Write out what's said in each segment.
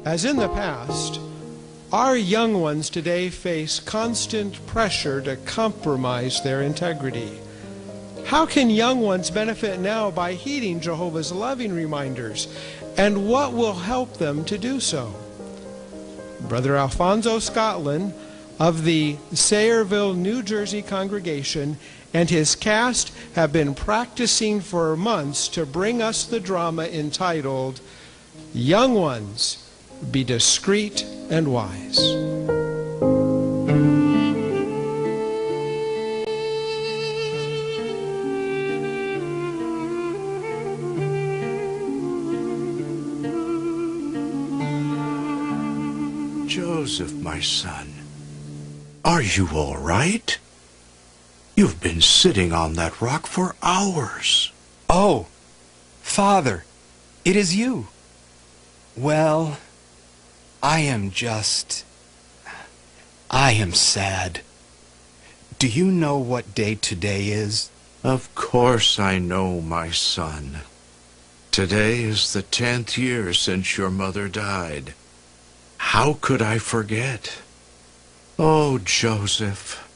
As in the past, our young ones today face constant pressure to compromise their integrity. How can young ones benefit now by heeding Jehovah's loving reminders, and what will help them to do so? Brother Alfonso Scotland of the Sayreville, New Jersey congregation and his cast have been practicing for months to bring us the drama entitled, Young Ones, Be Discreet and Wise. Joseph, my son, are you all right? You've been sitting on that rock for hours. Oh, Father, it is you. Well, I am sad. Do you know what day today is? Of course I know, my son. Today is the 10th year since your mother died. How could I forget? Oh, Joseph,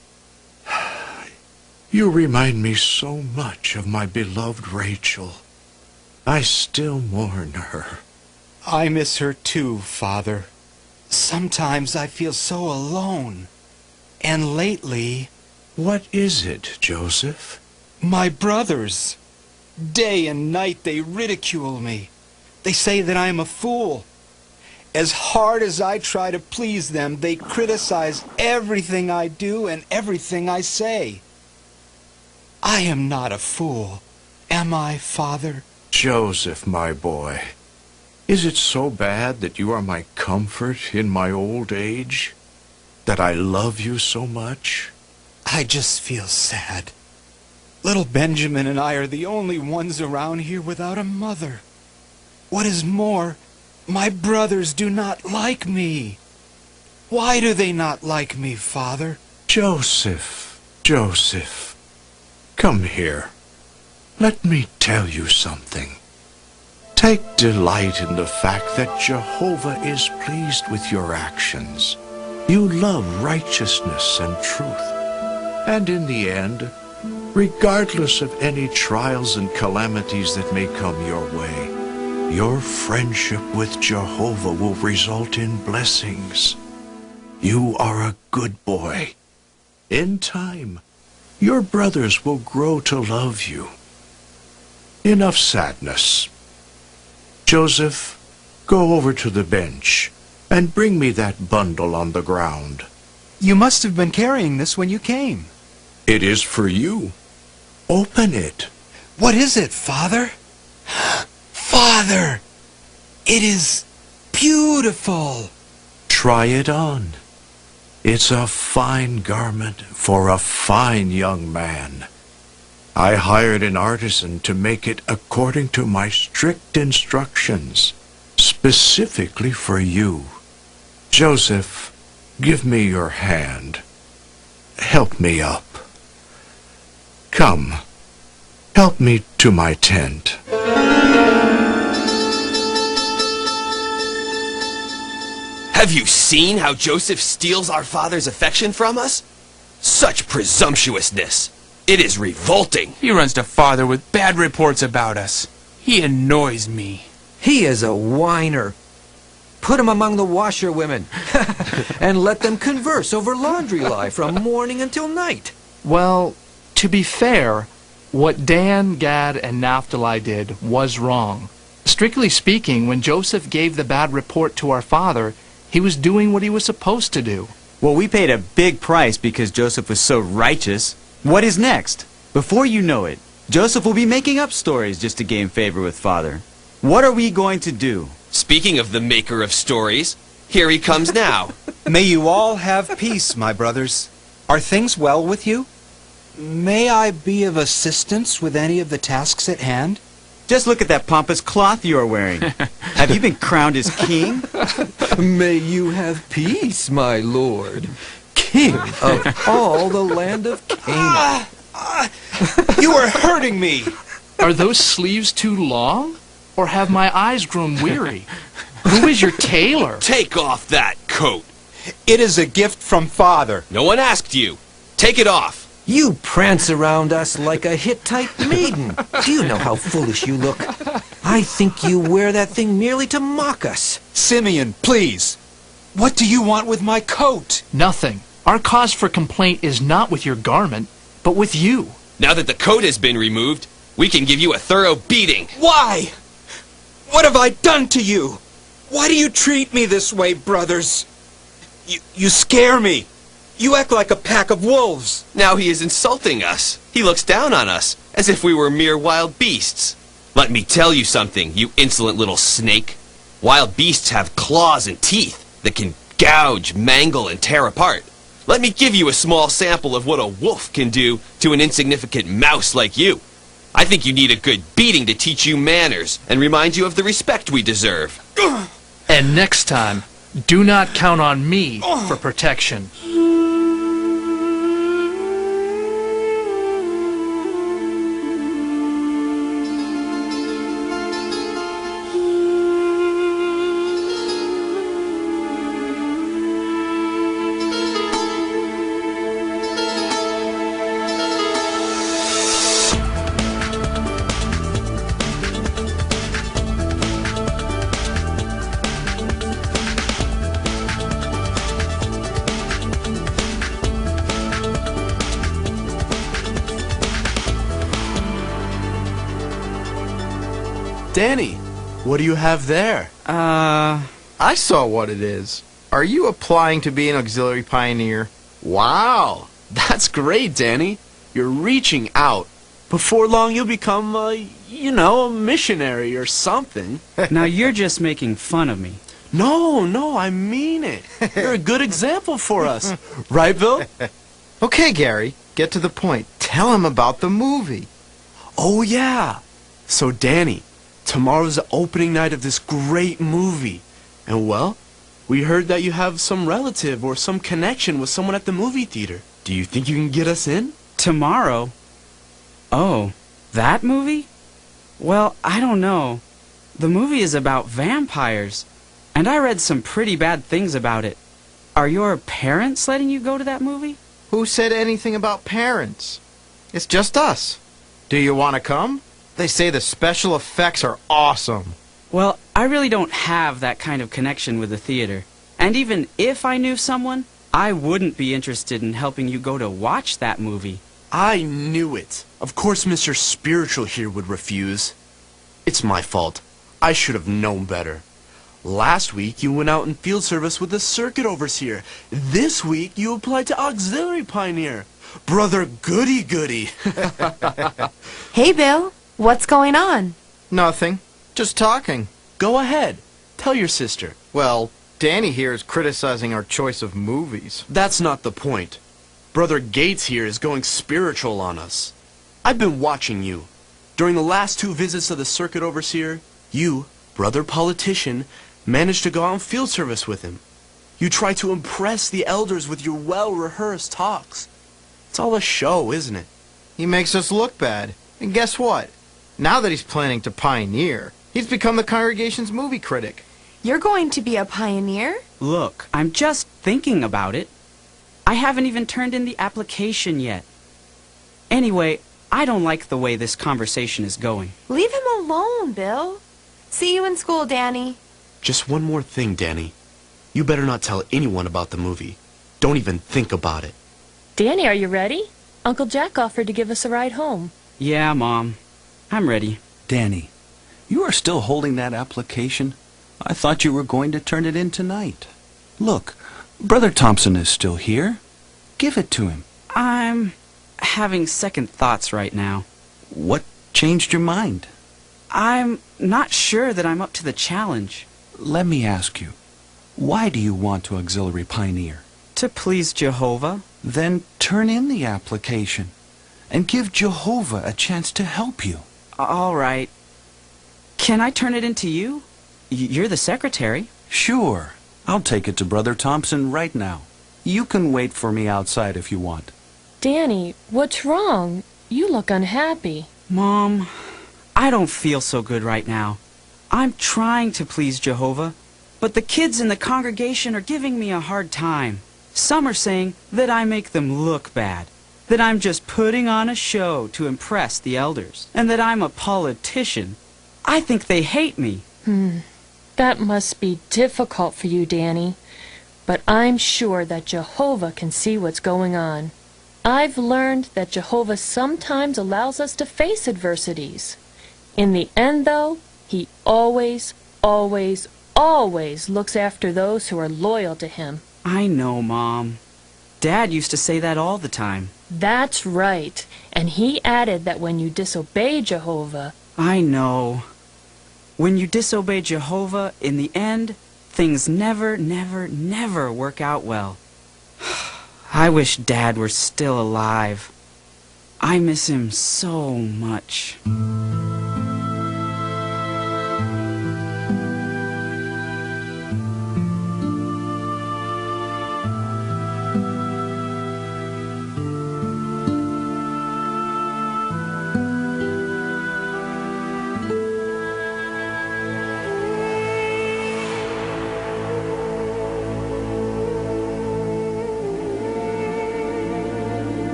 you remind me so much of my beloved Rachel. I still mourn her. I miss her too, Father. Sometimes I feel so alone. And lately... What is it, Joseph? My brothers. Day and night they ridicule me. They say that I am a fool. As hard as I try to please them, they criticize everything I do and everything I say. I am not a fool, am I, Father? Joseph, my boy, is it so bad that you are my comfort in my old age? That I love you so much? I just feel sad. Little Benjamin and I are the only ones around here without a mother. What is more, my brothers do not like me. Why do they not like me, Father? Joseph, Joseph, come here. Let me tell you something. Take delight in the fact that Jehovah is pleased with your actions. You love righteousness and truth. And in the end, regardless of any trials and calamities that may come your way, your friendship with Jehovah will result in blessings. You are a good boy. In time, your brothers will grow to love you. Enough sadness. Joseph, go over to the bench and bring me that bundle on the ground. You must have been carrying this when you came. It is for you. Open it. What is it, Father? Father! It is beautiful. Try it on. It's a fine garment for a fine young man. I hired an artisan to make it according to my strict instructions, specifically for you. Joseph, give me your hand. Help me up. Come, help me to my tent. Have you seen how Joseph steals our father's affection from us? Such presumptuousness! It is revolting! He runs to father with bad reports about us. He annoys me. He is a whiner. Put him among the washerwomen and let them converse over laundry lye from morning until night. Well, to be fair, what Dan, Gad, and Naphtali did was wrong. Strictly speaking, when Joseph gave the bad report to our father, he was doing what he was supposed to do. Well, we paid a big price because Joseph was so righteous. What is next? Before you know it, Joseph will be making up stories just to gain favor with Father. What are we going to do? Speaking of the maker of stories, here he comes now. May you all have peace, my brothers. Are things well with you? May I be of assistance with any of the tasks at hand? Just look at that pompous cloth you are wearing. Have you been crowned as king? May you have peace, my lord, king of all the land of Canaan. You are hurting me. Are those sleeves too long? Or have my eyes grown weary? Who is your tailor? Take off that coat. It is a gift from Father. No one asked you. Take it off. You prance around us like a Hittite maiden. Do you know how foolish you look? I think you wear that thing merely to mock us. Simeon, please. What do you want with my coat? Nothing. Our cause for complaint is not with your garment, but with you. Now that the coat has been removed, we can give you a thorough beating. Why? What have I done to you? Why do you treat me this way, brothers? You scare me. You act like a pack of wolves. Now he is insulting us. He looks down on us, as if we were mere wild beasts. Let me tell you something, you insolent little snake. Wild beasts have claws and teeth that can gouge, mangle, and tear apart. Let me give you a small sample of what a wolf can do to an insignificant mouse like you. I think you need a good beating to teach you manners and remind you of the respect we deserve. And next time, do not count on me for protection. Danny, what do you have there? I saw what it is. Are you applying to be an auxiliary pioneer? Wow, that's great, Danny. You're reaching out. Before long, you'll become, a missionary or something. Now you're just making fun of me. No, I mean it. You're a good example for us. Right, Bill? Okay, Gary, get to the point. Tell him about the movie. Oh, yeah. So, Danny, tomorrow's the opening night of this great movie. And, well, we heard that you have some relative or some connection with someone at the movie theater. Do you think you can get us in? Tomorrow? Oh, that movie? Well, I don't know. The movie is about vampires, and I read some pretty bad things about it. Are your parents letting you go to that movie? Who said anything about parents? It's just us. Do you want to come? They say the special effects are awesome. Well, I really don't have that kind of connection with the theater. And even if I knew someone, I wouldn't be interested in helping you go to watch that movie. I knew it. Of course Mr. Spiritual here would refuse. It's my fault. I should have known better. Last week you went out in field service with the circuit overseer. This week you applied to auxiliary pioneer. Brother goody-goody. Hey, Bill. What's going on? Nothing. Just talking. Go ahead. Tell your sister. Well, Danny here is criticizing our choice of movies. That's not the point. Brother Gates here is going spiritual on us. I've been watching you. During the last 2 visits of the circuit overseer, you, brother politician, managed to go out in field service with him. You try to impress the elders with your well-rehearsed talks. It's all a show, isn't it? He makes us look bad. And guess what? Now that he's planning to pioneer, he's become the congregation's movie critic. You're going to be a pioneer? Look, I'm just thinking about it. I haven't even turned in the application yet. Anyway, I don't like the way this conversation is going. Leave him alone, Bill. See you in school, Danny. Just one more thing, Danny. You better not tell anyone about the movie. Don't even think about it. Danny, are you ready? Uncle Jack offered to give us a ride home. Yeah, Mom. I'm ready. Danny, you are still holding that application? I thought you were going to turn it in tonight. Look, Brother Thompson is still here. Give it to him. I'm having second thoughts right now. What changed your mind? I'm not sure that I'm up to the challenge. Let me ask you, why do you want to auxiliary pioneer? To please Jehovah. Then turn in the application and give Jehovah a chance to help you. All right. Can I turn it into you? You're the secretary. Sure. I'll take it to Brother Thompson right now. You can wait for me outside if you want. Danny, what's wrong? You look unhappy. Mom, I don't feel so good right now. I'm trying to please Jehovah, But the kids in the congregation are giving me a hard time. Some are saying that I make them look bad, that I'm just putting on a show to impress the elders, and that I'm a politician. I think they hate me. That must be difficult for you, Danny. But I'm sure that Jehovah can see what's going on. I've learned that Jehovah sometimes allows us to face adversities. In the end, though, he always, always, always looks after those who are loyal to him. I know, Mom. Dad used to say that all the time. That's right. And he added that when you disobey Jehovah... I know. When you disobey Jehovah, in the end, things never, never, never work out well. I wish Dad were still alive. I miss him so much.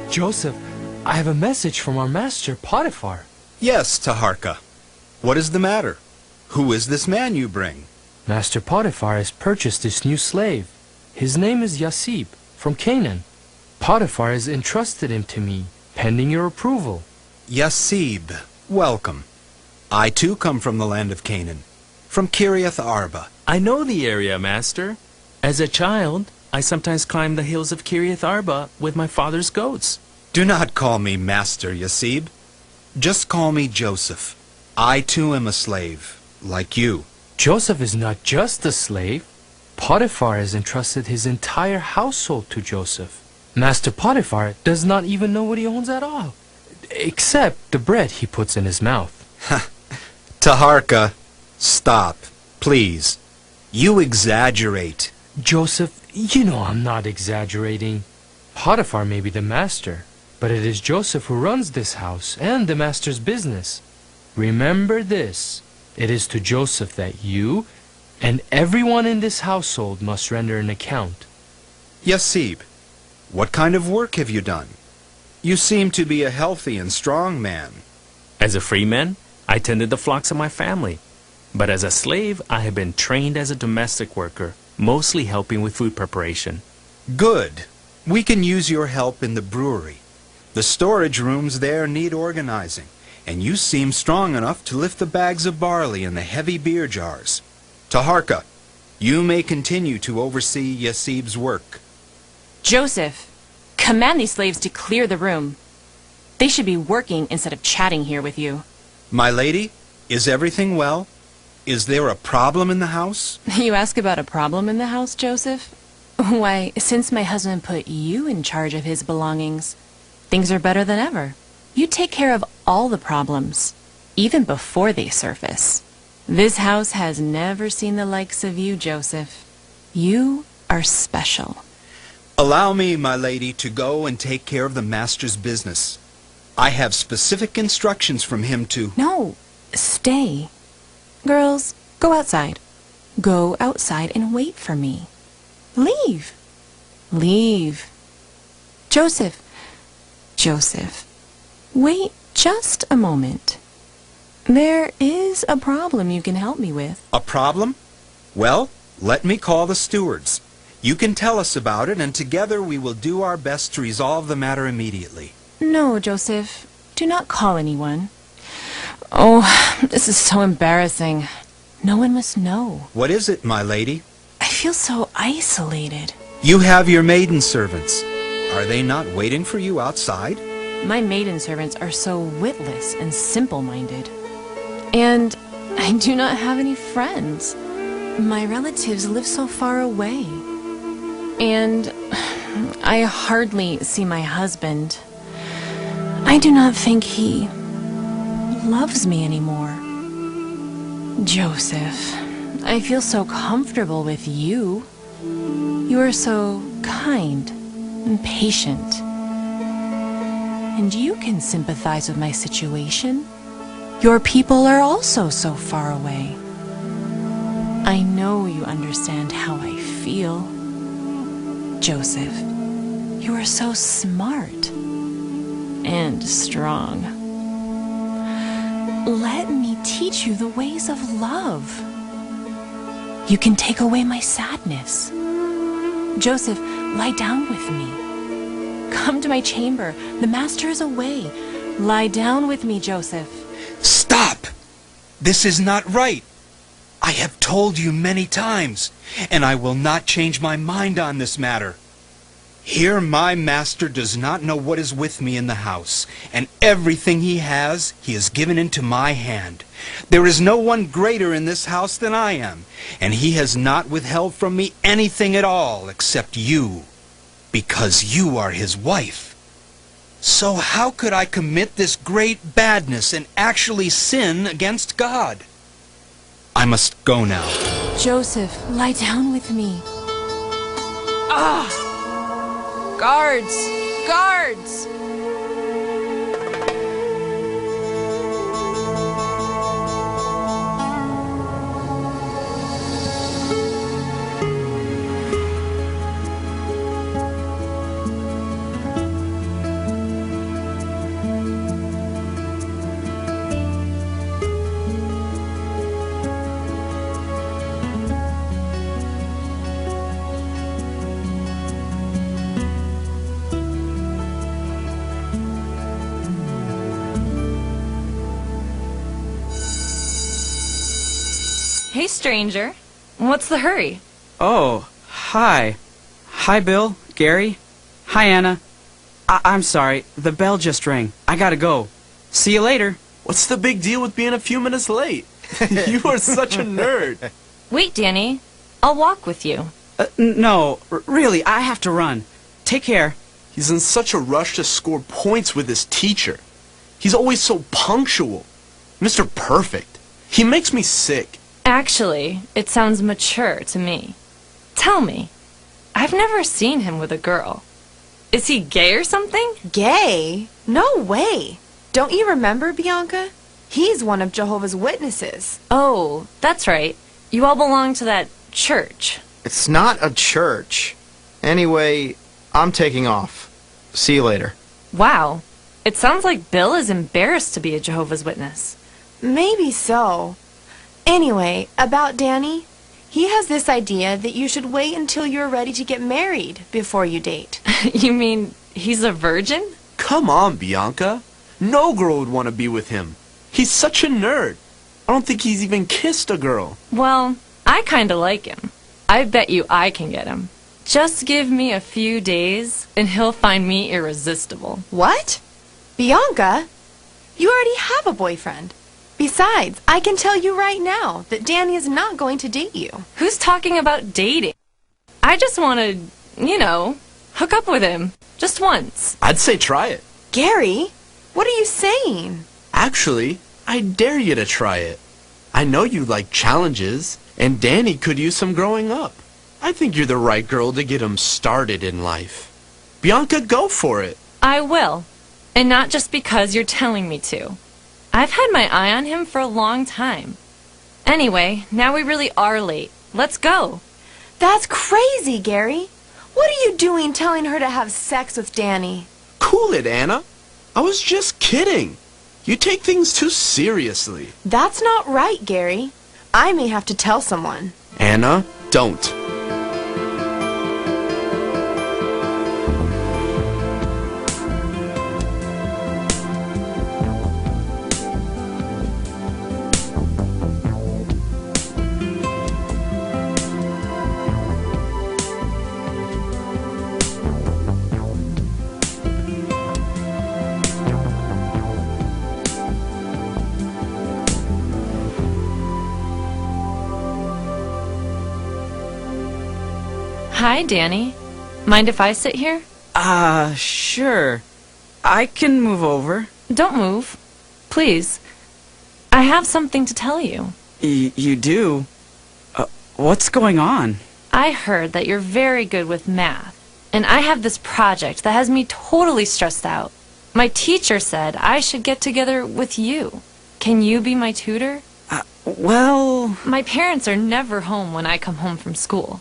Joseph, I have a message from our master, Potiphar. Yes, Taharka. What is the matter? Who is this man you bring? Master Potiphar has purchased this new slave. His name is Yasib, from Canaan. Potiphar has entrusted him to me, pending your approval. Yasib, welcome. I too come from the land of Canaan, from Kiriath Arba. I know the area, Master. As a child, I sometimes climbed the hills of Kiriath Arba with my father's goats. Do not call me Master, Yasib. Just call me Joseph. I too am a slave, like you. Joseph is not just a slave. Potiphar has entrusted his entire household to Joseph. Master Potiphar does not even know what he owns at all, except the bread he puts in his mouth. Taharka, stop, please. You exaggerate. Joseph, you know I'm not exaggerating. Potiphar may be the master, but it is Joseph who runs this house and the master's business. Remember this, it is to Joseph that you and everyone in this household must render an account. Yasib, what kind of work have you done? You seem to be a healthy and strong man. As a free man, I tended the flocks of my family. But as a slave, I have been trained as a domestic worker, mostly helping with food preparation. Good. We can use your help in the brewery. The storage rooms there need organizing, and you seem strong enough to lift the bags of barley and the heavy beer jars. Taharka, you may continue to oversee Yasib's work. Joseph, command these slaves to clear the room. They should be working instead of chatting here with you. My lady, is everything well? Is there a problem in the house? You ask about a problem in the house, Joseph? Why, since my husband put you in charge of his belongings, things are better than ever. You take care of all the problems, even before they surface. This house has never seen the likes of you, Joseph. You are special. Allow me, my lady, to go and take care of the master's business. I have specific instructions from him to... No, stay. Girls, go outside. Go outside and wait for me. Leave. Leave. Joseph. Joseph. Wait just a moment. There is a problem you can help me with. A problem? Well, let me call the stewards. You can tell us about it, and together we will do our best to resolve the matter immediately. No, Joseph. Do not call anyone. Oh, this is so embarrassing. No one must know. What is it, my lady? I feel so isolated. You have your maiden servants. Are they not waiting for you outside? My maiden servants are so witless and simple-minded. And I do not have any friends. My relatives live so far away. And I hardly see my husband. I do not think he loves me anymore. Joseph, I feel so comfortable with you. You are so kind and patient. And you can sympathize with my situation. Your people are also so far away. I know you understand how I feel. Joseph, you are so smart and strong. Let me teach you the ways of love. You can take away my sadness. Joseph, lie down with me. Come to my chamber. The master is away. Lie down with me, Joseph. Stop! This is not right. I have told you many times, and I will not change my mind on this matter. Here my master does not know what is with me in the house, and everything he has given into my hand. There is no one greater in this house than I am, and he has not withheld from me anything at all except you, because you are his wife. So how could I commit this great badness and actually sin against God? I must go now. Joseph, lie down with me. Ah! Guards! Guards! Hey, stranger. What's the hurry? Oh, hi. Hi, Bill, Gary. Hi, Anna. I'm sorry. The bell just rang. I gotta go. See you later. What's the big deal with being a few minutes late? You are such a nerd. Wait, Danny. I'll walk with you. No, really, I have to run. Take care. He's in such a rush to score points with his teacher. He's always so punctual. Mr. Perfect. He makes me sick. Actually, it sounds mature to me. Tell me, I've never seen him with a girl. Is he gay or something? Gay? No way. Don't you remember, Bianca? He's one of Jehovah's Witnesses. Oh, that's right. You all belong to that church. It's not a church. Anyway, I'm taking off. See you later. Wow. It sounds like Bill is embarrassed to be a Jehovah's Witness. Maybe so. Anyway, about Danny, he has this idea that you should wait until you're ready to get married before you date. You mean he's a virgin? Come on, Bianca. No girl would want to be with him. He's such a nerd. I don't think he's even kissed a girl. Well, I kinda like him. I bet you I can get him. Just give me a few days, and he'll find me irresistible. What? Bianca? You already have a boyfriend. Besides, I can tell you right now that Danny is not going to date you. Who's talking about dating? I just want to, hook up with him. Just once. I'd say try it. Gary, what are you saying? Actually, I dare you to try it. I know you like challenges, and Danny could use some growing up. I think you're the right girl to get him started in life. Bianca, go for it. I will. And not just because you're telling me to. I've had my eye on him for a long time. Anyway, now we really are late. Let's go. That's crazy, Gary. What are you doing telling her to have sex with Danny? Cool it, Anna. I was just kidding. You take things too seriously. That's not right, Gary. I may have to tell someone. Anna, don't. Hi, Danny. Mind if I sit here? Sure. I can move over. Don't move. Please. I have something to tell you. You do? What's going on? I heard that you're very good with math. and I have this project that has me totally stressed out. My teacher said I should get together with you. Can you be my tutor? Well... My parents are never home when I come home from school.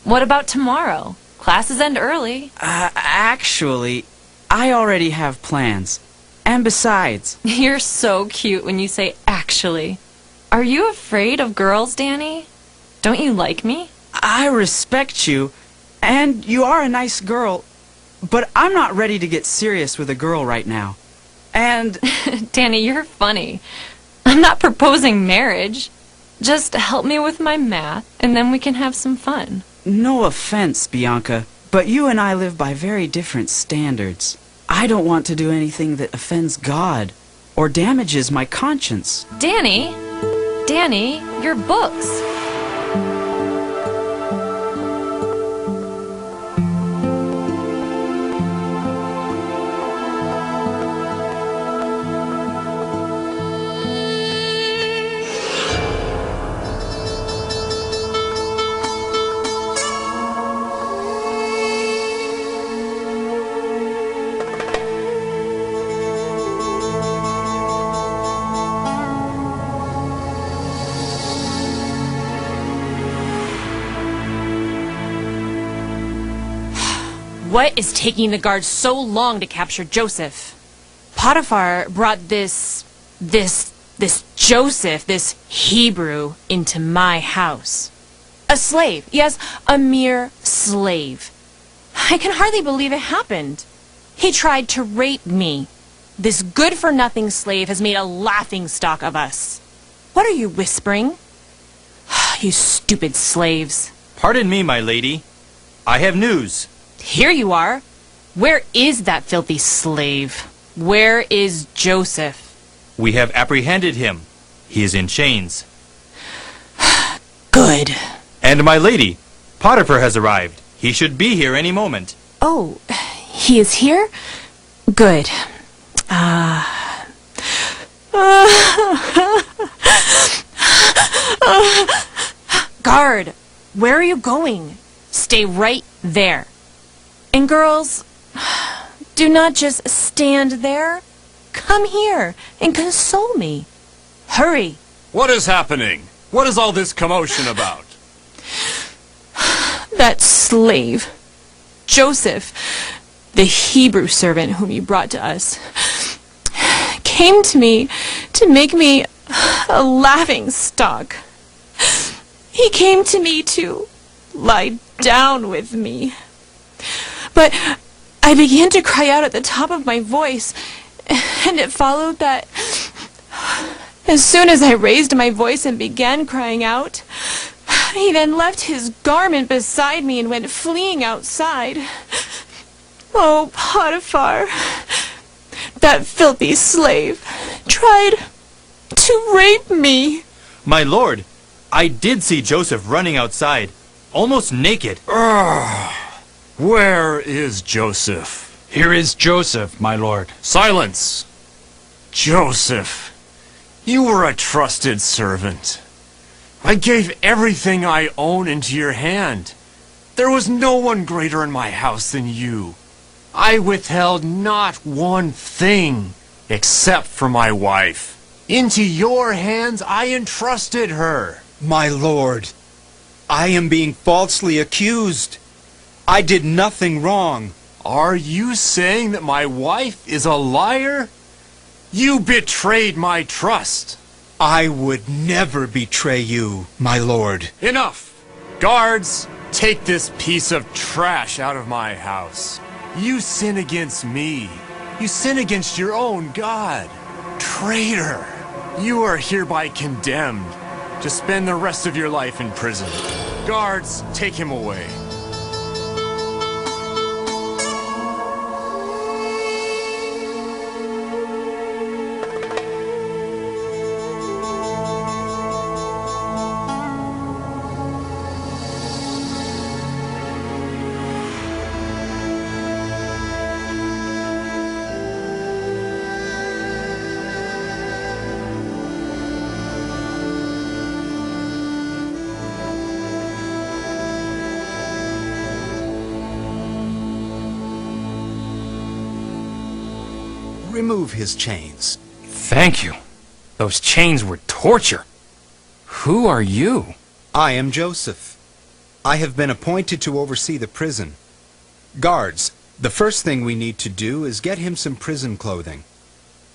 What about tomorrow? Classes end early. Actually, I already have plans. And besides... You're so cute when you say actually. Are you afraid of girls, Danny? Don't you like me? I respect you, and you are a nice girl, but I'm not ready to get serious with a girl right now. And... Danny, you're funny. I'm not proposing marriage. Just help me with my math, and then we can have some fun. No offense, Bianca, but you and I live by very different standards. I don't want to do anything that offends God or damages my conscience. Danny, your books. What is taking the guards so long to capture Joseph? Potiphar brought this Joseph, this Hebrew, into my house. A slave, yes, a mere slave. I can hardly believe it happened. He tried to rape me. This good-for-nothing slave has made a laughingstock of us. What are you whispering? You stupid slaves. Pardon me, my lady. I have news. Here you are. Where is that filthy slave? Where is Joseph? We have apprehended him. He is in chains. Good. And my lady, Potiphar has arrived. He should be here any moment. Oh, he is here? Good. Guard, where are you going? Stay right there. And girls, do not just stand there. Come here and console me. Hurry. What is happening? What is all this commotion about? That slave, Joseph, the Hebrew servant whom you brought to us, came to me to make me a laughingstock. He came to me to lie down with me. But I began to cry out at the top of my voice, and it followed that as soon as I raised my voice and began crying out, he then left his garment beside me and went fleeing outside. Oh, Potiphar, that filthy slave tried to rape me. My lord, I did see Joseph running outside, almost naked. Where is Joseph? Here is Joseph, my lord. Silence! Joseph, you were a trusted servant. I gave everything I own into your hand. There was no one greater in my house than you. I withheld not one thing except for my wife. Into your hands I entrusted her. My lord, I am being falsely accused. I did nothing wrong. Are you saying that my wife is a liar? You betrayed my trust. I would never betray you, my lord. Enough! Guards, take this piece of trash out of my house. You sin against me. You sin against your own God. Traitor! You are hereby condemned to spend the rest of your life in prison. Guards, take him away. remove his chains. Thank you. Those chains were torture. Who are you? I am Joseph. I have been appointed to oversee the prison. Guards, the first thing we need to do is get him some prison clothing.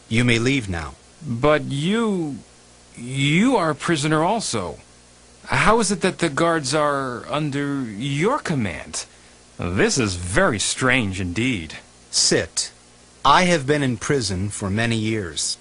You may leave now. But you are a prisoner also. How is it that the guards are under your command? This is very strange indeed. Sit. I have been in prison for many years.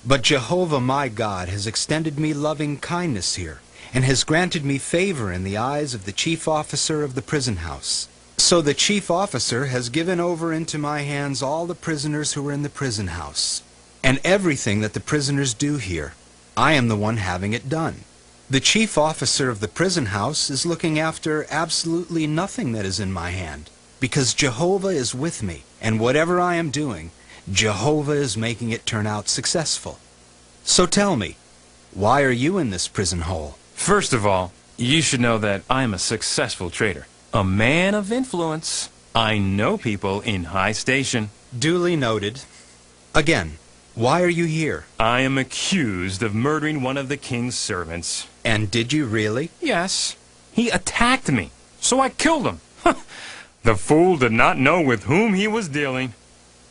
But Jehovah my God has extended me loving kindness here, and has granted me favor in the eyes of the chief officer of the prison house. So the chief officer has given over into my hands all the prisoners who are in the prison house, and everything that the prisoners do here. I am the one having it done. The chief officer of the prison house is looking after absolutely nothing that is in my hand, because Jehovah is with me, and whatever I am doing, Jehovah is making it turn out successful. So tell me, why are you in this prison hole? First of all, you should know that I'm a successful trader. A man of influence. I know people in high station. Duly noted. Again, why are you here? I am accused of murdering one of the king's servants. And did you really? Yes. He attacked me, so I killed him. The fool did not know with whom he was dealing.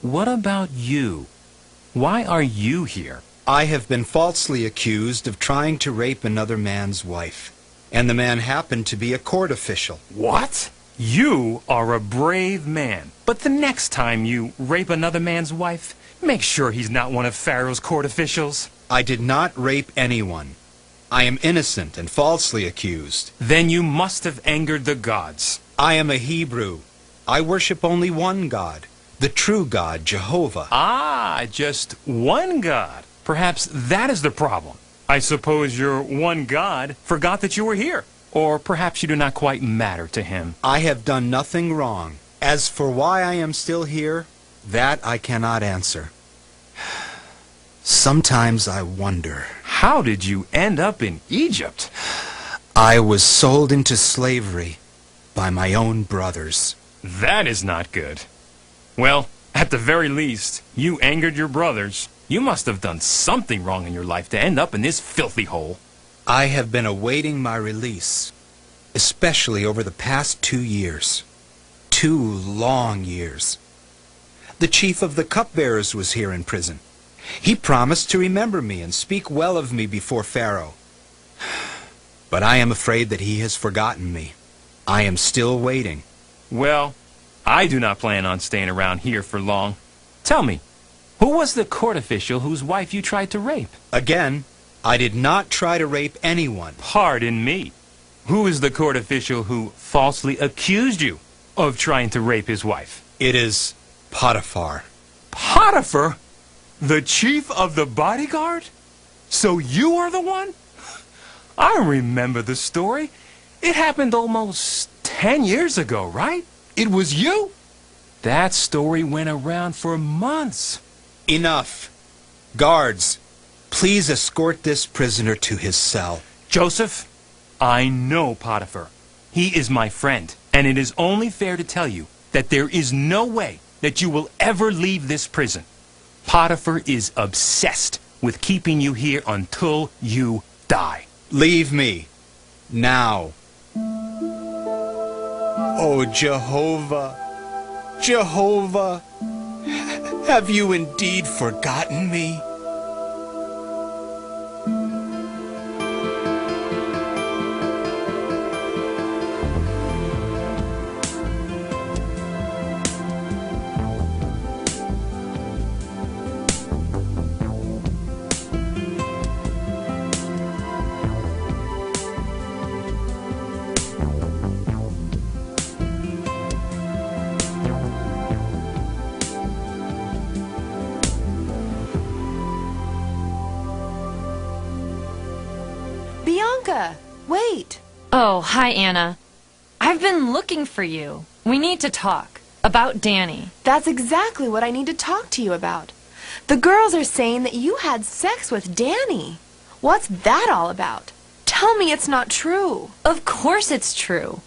What about you? Why are you here? I have been falsely accused of trying to rape another man's wife. And the man happened to be a court official. What? You are a brave man. But the next time you rape another man's wife, make sure he's not one of Pharaoh's court officials. I did not rape anyone. I am innocent and falsely accused. Then you must have angered the gods. I am a Hebrew. I worship only one God, the true God, Jehovah. Ah, just one God. Perhaps that is the problem. I suppose your one God forgot that you were here. Or perhaps you do not quite matter to him. I have done nothing wrong. As for why I am still here, that I cannot answer. Sometimes I wonder. How did you end up in Egypt? I was sold into slavery by my own brothers. That is not good. Well, at the very least, you angered your brothers. You must have done something wrong in your life to end up in this filthy hole. I have been awaiting my release, especially over the past 2 years. 2 long years. The chief of the cupbearers was here in prison. He promised to remember me and speak well of me before Pharaoh. But I am afraid that he has forgotten me. I am still waiting. Well, I do not plan on staying around here for long. Tell me, who was the court official whose wife you tried to rape? Again, I did not try to rape anyone. Pardon me. Who is the court official who falsely accused you of trying to rape his wife? It is Potiphar. Potiphar? The chief of the bodyguard? So you are the one? I remember the story. It happened almost 10 years ago, right? It was you? That story went around for months. Enough. Guards, please escort this prisoner to his cell. Joseph, I know Potiphar. He is my friend, and it is only fair to tell you that there is no way that you will ever leave this prison. Potiphar is obsessed with keeping you here until you die. Leave me. Now. Oh, Jehovah. Jehovah. Have you indeed forgotten me? Bianca, wait. Oh, hi, Anna. I've been looking for you. We need to talk. About Danny. That's exactly what I need to talk to you about. The girls are saying that you had sex with Danny. What's that all about? Tell me it's not true. Of course it's true.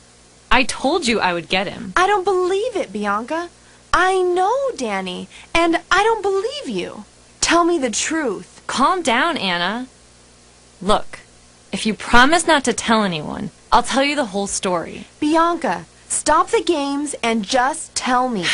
I told you I would get him. I don't believe it, Bianca. I know, Danny, and I don't believe you. Tell me the truth. Calm down, Anna. Look, if you promise not to tell anyone, I'll tell you the whole story. Bianca, stop the games and just tell me.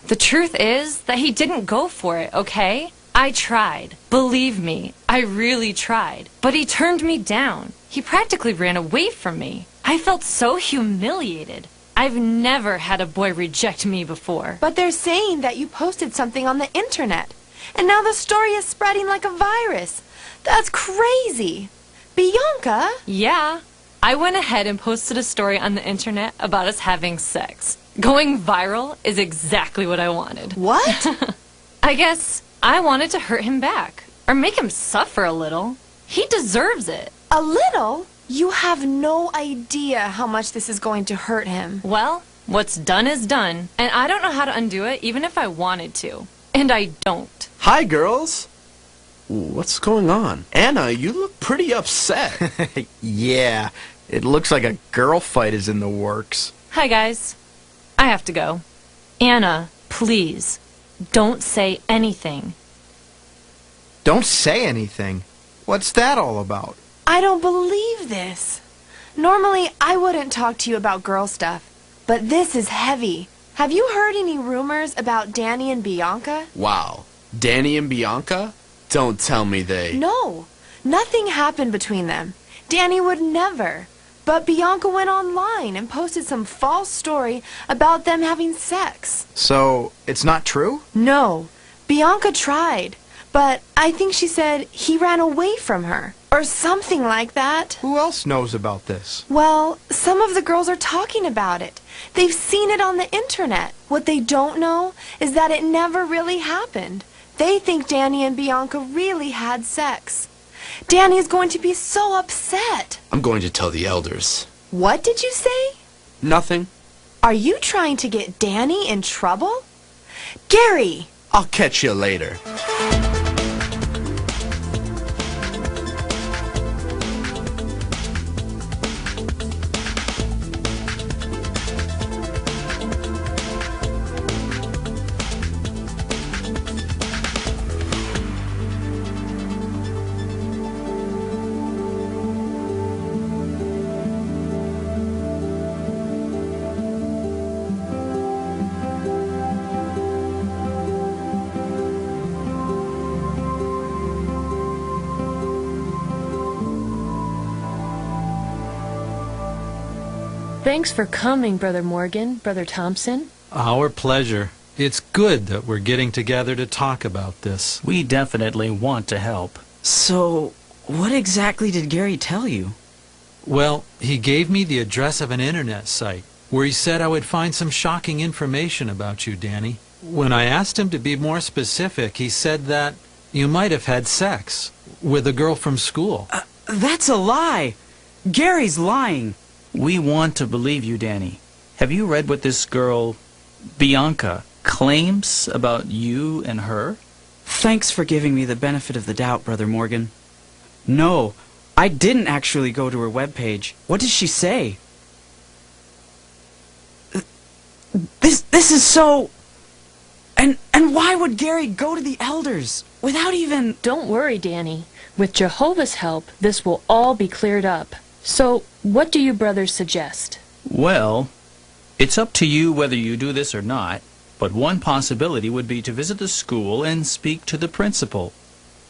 The truth is that he didn't go for it, okay? I tried. Believe me, I really tried. But he turned me down. He practically ran away from me. I felt so humiliated. I've never had a boy reject me before. But they're saying that you posted something on the internet. And now the story is spreading like a virus. That's crazy. Bianca? Yeah. I went ahead and posted a story on the internet about us having sex. Going viral is exactly what I wanted. What? I guess I wanted to hurt him back. Or make him suffer a little. He deserves it. A little? You have no idea how much this is going to hurt him. Well, what's done is done, and I don't know how to undo it even if I wanted to. And I don't. Hi, girls. What's going on? Anna, you look pretty upset. Yeah, it looks like a girl fight is in the works. Hi, guys. I have to go. Anna, please, don't say anything. Don't say anything. What's that all about? I don't believe this. Normally, I wouldn't talk to you about girl stuff, but this is heavy. Have you heard any rumors about Danny and Bianca? Wow. Danny and Bianca? Don't tell me they... No, nothing happened between them. Danny would never. But Bianca went online and posted some false story about them having sex. So, it's not true? No, Bianca tried. But I think she said he ran away from her. Or something like that. Who else knows about this? Well, some of the girls are talking about it. They've seen it on the internet. What they don't know is that it never really happened. They think Danny and Bianca really had sex. Danny is going to be so upset. I'm going to tell the elders. What did you say? Nothing. Are you trying to get Danny in trouble? Gary! I'll catch you later. Thanks for coming, Brother Morgan, Brother Thompson. Our pleasure. It's good that we're getting together to talk about this. We definitely want to help. So, what exactly did Gary tell you? Well, he gave me the address of an internet site where he said I would find some shocking information about you, Danny. When I asked him to be more specific, he said that you might have had sex with a girl from school. That's a lie! Gary's lying! We want to believe you, Danny. Have you read what this girl, Bianca, claims about you and her? Thanks for giving me the benefit of the doubt, Brother Morgan. No, I didn't actually go to her webpage. What does she say? This is so... And why would Gary go to the elders without even... Don't worry, Danny. With Jehovah's help, this will all be cleared up. So, what do you brothers suggest? Well, it's up to you whether you do this or not, but one possibility would be to visit the school and speak to the principal.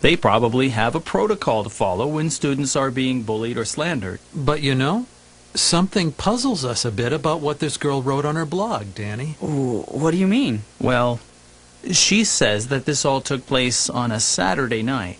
They probably have a protocol to follow when students are being bullied or slandered. But you know, something puzzles us a bit about what this girl wrote on her blog, Danny. Ooh, what do you mean? Well, she says that this all took place on a Saturday night,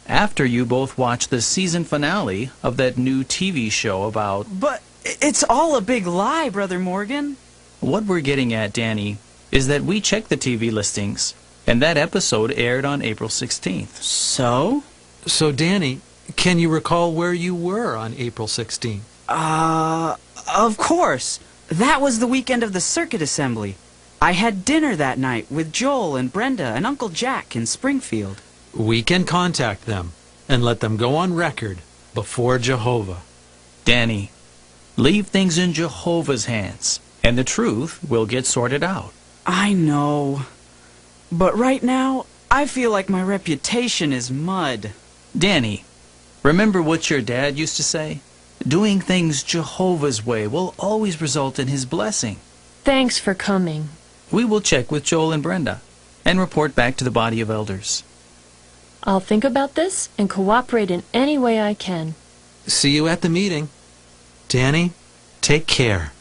after you both watched the season finale of that new TV show about... But it's all a big lie, Brother Morgan. What we're getting at, Danny, is that we checked the TV listings, and that episode aired on April 16th. So? So, Danny, can you recall where you were on April 16th? Of course. That was the weekend of the circuit assembly. I had dinner that night with Joel and Brenda and Uncle Jack in Springfield. We can contact them and let them go on record before Jehovah. Danny, leave things in Jehovah's hands, and the truth will get sorted out. I know. But right now, I feel like my reputation is mud. Danny, remember what your dad used to say? Doing things Jehovah's way will always result in his blessing. Thanks for coming. We will check with Joel and Brenda and report back to the body of elders. I'll think about this and cooperate in any way I can. See you at the meeting. Danny, take care.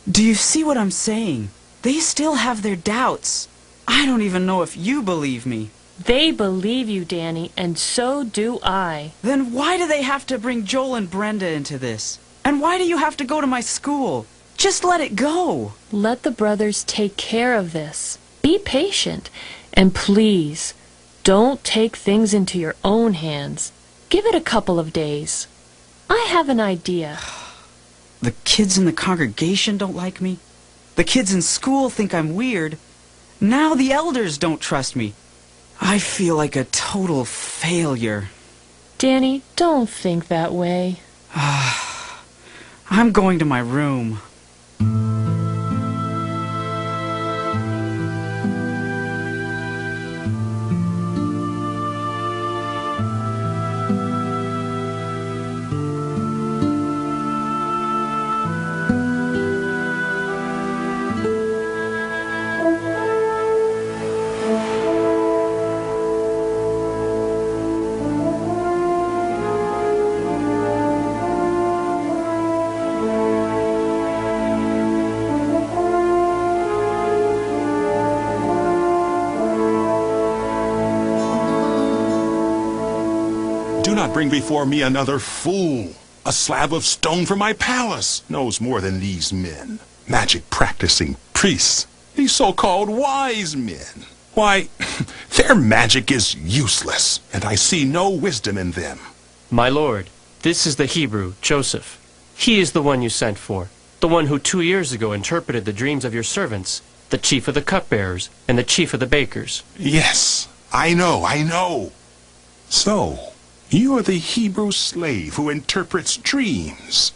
Do you see what I'm saying? They still have their doubts. I don't even know if you believe me. They believe you, Danny, and so do I. Then why do they have to bring Joel and Brenda into this? And why do you have to go to my school? Just let it go. Let the brothers take care of this. Be patient. And please, don't take things into your own hands. Give it a couple of days. I have an idea. The kids in the congregation don't like me. The kids in school think I'm weird. Now the elders don't trust me. I feel like a total failure. Danny, don't think that way. I'm going to my room. Do not bring before me another fool. A slab of stone from my palace knows more than these men. Magic-practicing priests. These so-called wise men. Why, their magic is useless, and I see no wisdom in them. My lord, this is the Hebrew, Joseph. He is the one you sent for. The one who 2 years ago interpreted the dreams of your servants, the chief of the cupbearers, and the chief of the bakers. Yes, I know. So, you are the Hebrew slave who interprets dreams.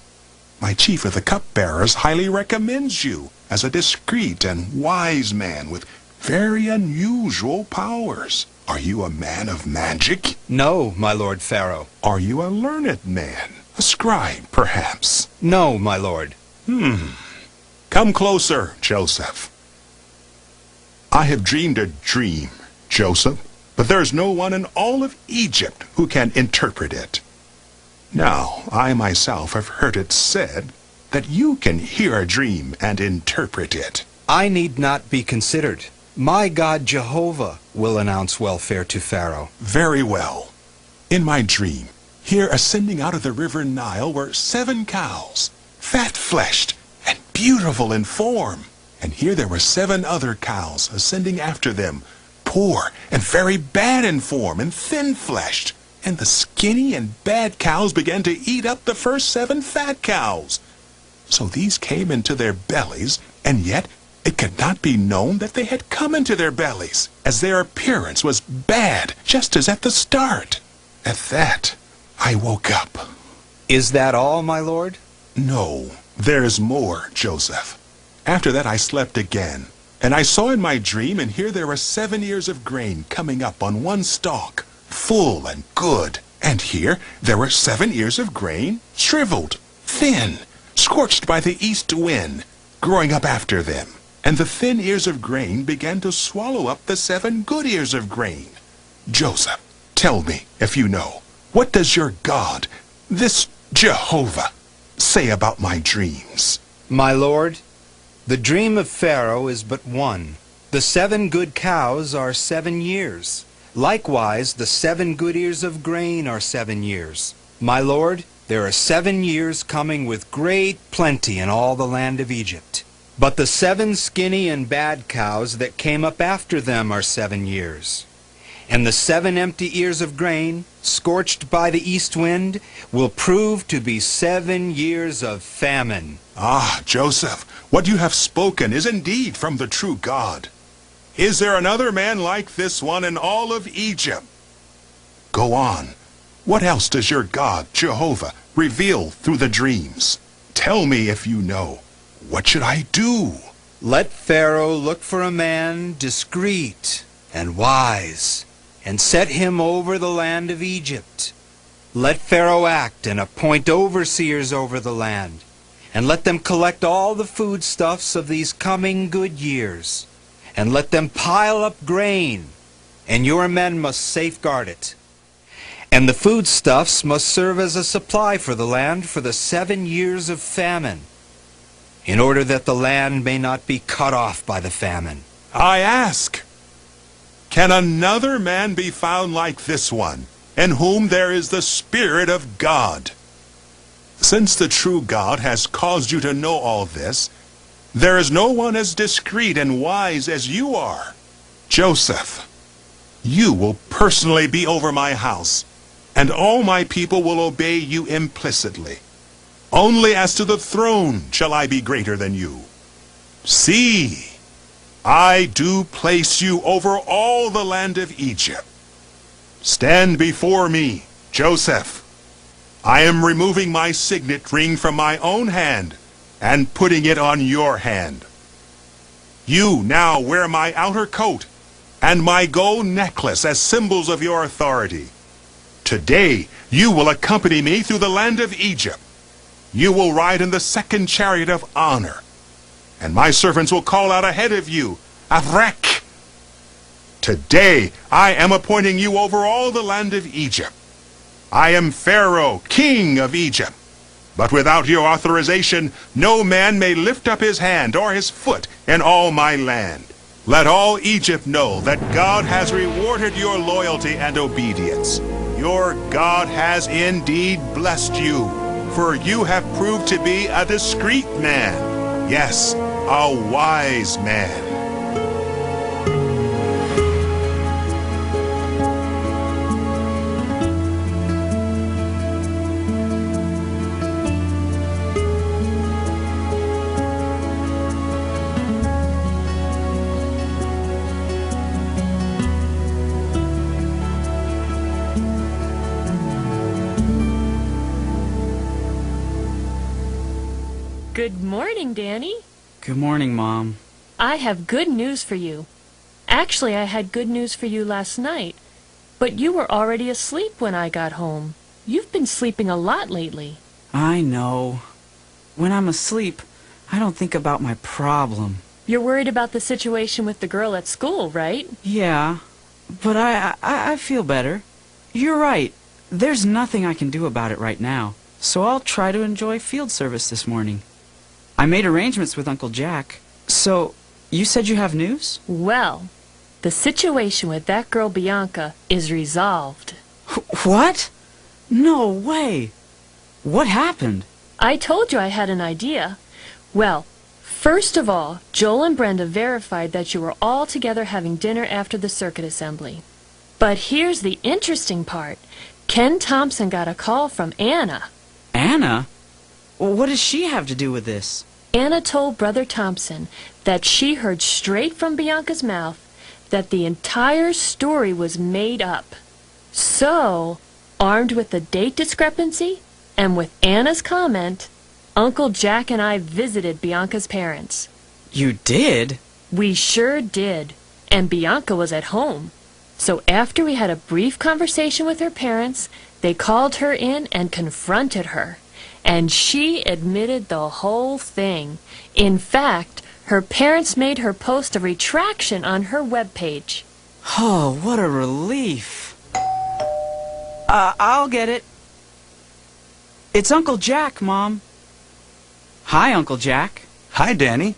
My chief of the cupbearers highly recommends you as a discreet and wise man with very unusual powers. Are you a man of magic? No, my lord Pharaoh. Are you a learned man? A scribe, perhaps? No, my lord. Come closer, Joseph. I have dreamed a dream, Joseph, but there's no one in all of Egypt who can interpret it. Now, I myself have heard it said that you can hear a dream and interpret it. I need not be considered. My God Jehovah will announce welfare to Pharaoh. Very well. In my dream, here ascending out of the river Nile were 7 cows, fat-fleshed and beautiful in form. And here there were 7 other cows ascending after them, poor and very bad in form and thin-fleshed. And the skinny and bad cows began to eat up the first 7 fat cows. So these came into their bellies, and yet it could not be known that they had come into their bellies, as their appearance was bad, just as at the start. At that, I woke up. Is that all, my lord? No, there's more, Joseph. After that I slept again, and I saw in my dream, and here there were 7 ears of grain coming up on one stalk, full and good. And here there were 7 ears of grain, shriveled, thin, scorched by the east wind, growing up after them. And the thin ears of grain began to swallow up the 7 good ears of grain. Joseph, tell me, if you know, what does your God, this Jehovah, say about my dreams? My lord, the dream of Pharaoh is but one. The 7 good cows are 7 years. Likewise, the 7 good ears of grain are 7 years. My lord, there are 7 years coming with great plenty in all the land of Egypt. But the 7 skinny and bad cows that came up after them are 7 years. And the 7 empty ears of grain, scorched by the east wind, will prove to be 7 years of famine. Ah, Joseph, what you have spoken is indeed from the true God. Is there another man like this one in all of Egypt? Go on. What else does your God, Jehovah, reveal through the dreams? Tell me if you know. What should I do? Let Pharaoh look for a man discreet and wise, and set him over the land of Egypt. Let Pharaoh act and appoint overseers over the land, and let them collect all the foodstuffs of these coming good years, and let them pile up grain, and your men must safeguard it. And the foodstuffs must serve as a supply for the land for the 7 years of famine, in order that the land may not be cut off by the famine. I ask, can another man be found like this one, in whom there is the Spirit of God? Since the true God has caused you to know all this, there is no one as discreet and wise as you are. Joseph, you will personally be over my house, and all my people will obey you implicitly. Only as to the throne shall I be greater than you. See, I do place you over all the land of Egypt. Stand before me, Joseph. I am removing my signet ring from my own hand and putting it on your hand. You now wear my outer coat and my gold necklace as symbols of your authority. Today you will accompany me through the land of Egypt. You will ride in the second chariot of honor, and my servants will call out ahead of you, Avrek. Today I am appointing you over all the land of Egypt. I am Pharaoh, king of Egypt. But without your authorization, no man may lift up his hand or his foot in all my land. Let all Egypt know that God has rewarded your loyalty and obedience. Your God has indeed blessed you, for you have proved to be a discreet man. Yes, a wise man. Good morning, Danny. Good morning, Mom. I have good news for you. Actually, I had good news for you last night, but you were already asleep when I got home. You've been sleeping a lot lately. I know. When I'm asleep, I don't think about my problem. You're worried about the situation with the girl at school, right? Yeah, but I feel better. You're right. There's nothing I can do about it right now, so I'll try to enjoy field service this morning. I made arrangements with Uncle Jack. So, you said you have news? Well, the situation with that girl Bianca is resolved. What? No way. What happened? I told you I had an idea. Well, first of all, Joel and Brenda verified that you were all together having dinner after the circuit assembly. But here's the interesting part. Ken Thompson got a call from Anna. Anna? What does she have to do with this? Anna told Brother Thompson that she heard straight from Bianca's mouth that the entire story was made up. So, armed with the date discrepancy and with Anna's comment, Uncle Jack and I visited Bianca's parents. You did? We sure did. And Bianca was at home. So after we had a brief conversation with her parents, they called her in and confronted her. And she admitted the whole thing. In fact, her parents made her post a retraction on her webpage. Oh, what a relief. I'll get it. It's Uncle Jack, Mom. Hi, Uncle Jack. Hi, Danny.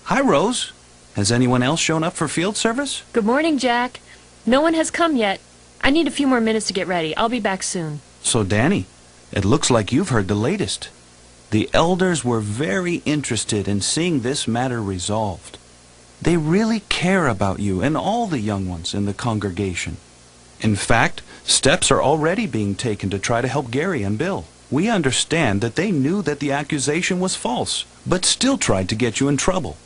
Hi, Rose. Has anyone else shown up for field service? Good morning, Jack. No one has come yet. I need a few more minutes to get ready. I'll be back soon. So, Danny, it looks like you've heard the latest. The elders were very interested in seeing this matter resolved. They really care about you and all the young ones in the congregation. In fact, steps are already being taken to try to help Gary and Bill. We understand that they knew that the accusation was false, but still tried to get you in trouble.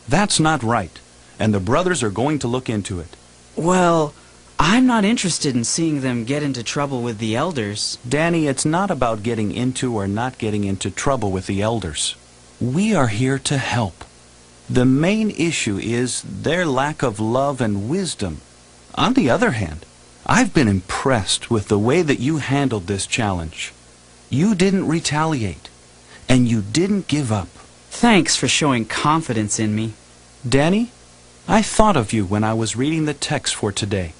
That's not right, and the brothers are going to look into it. Well, I'm not interested in seeing them get into trouble with the elders. Danny, it's not about getting into or not getting into trouble with the elders. We are here to help. The main issue is their lack of love and wisdom. On the other hand, I've been impressed with the way that you handled this challenge. You didn't retaliate, and you didn't give up. Thanks for showing confidence in me. Danny, I thought of you when I was reading the text for today.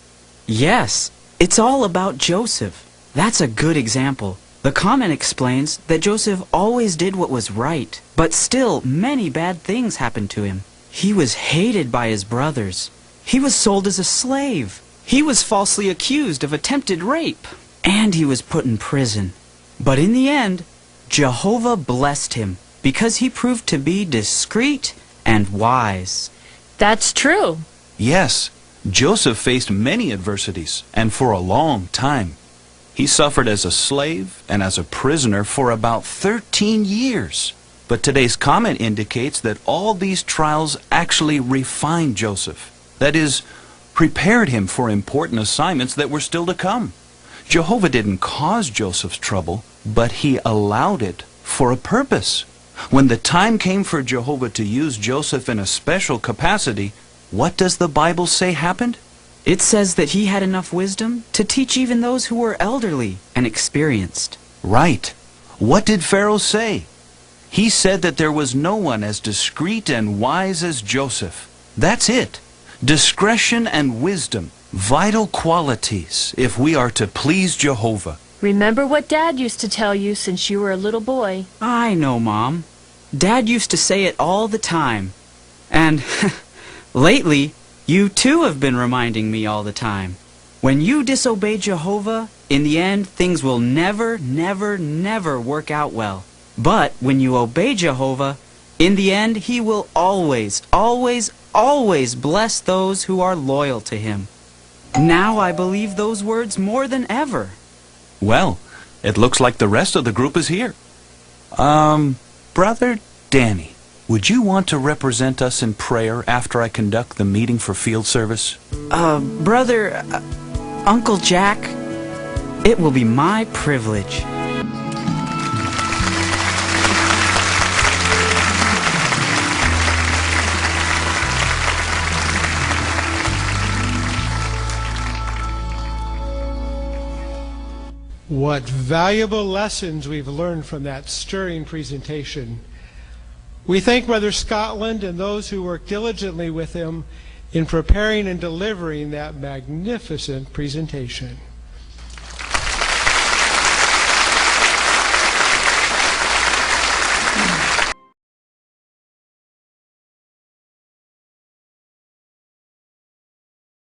Yes, it's all about Joseph. That's a good example. The comment explains that Joseph always did what was right, but still many bad things happened to him. He was hated by his brothers. He was sold as a slave. He was falsely accused of attempted rape. And he was put in prison. But in the end, Jehovah blessed him because he proved to be discreet and wise. That's true. Yes, Joseph faced many adversities, and for a long time. He suffered as a slave and as a prisoner for about 13 years. But today's comment indicates that all these trials actually refined Joseph. That is, prepared him for important assignments that were still to come. Jehovah didn't cause Joseph's trouble, but he allowed it for a purpose. When the time came for Jehovah to use Joseph in a special capacity, what does the Bible say happened? It says that he had enough wisdom to teach even those who were elderly and experienced. Right. What did Pharaoh say? He said that there was no one as discreet and wise as Joseph. That's it. Discretion and wisdom, vital qualities if we are to please Jehovah. Remember what Dad used to tell you since you were a little boy. I know, Mom. Dad used to say it all the time. And lately, you too have been reminding me all the time. When you disobey Jehovah, in the end, things will never, never, never work out well. But when you obey Jehovah, in the end, he will always, always, always bless those who are loyal to him. Now I believe those words more than ever. Well, it looks like the rest of the group is here. Brother Danny, would you want to represent us in prayer after I conduct the meeting for field service? Brother, Uncle Jack, it will be my privilege. What valuable lessons we've learned from that stirring presentation. We thank Brother Scotland and those who worked diligently with him in preparing and delivering that magnificent presentation.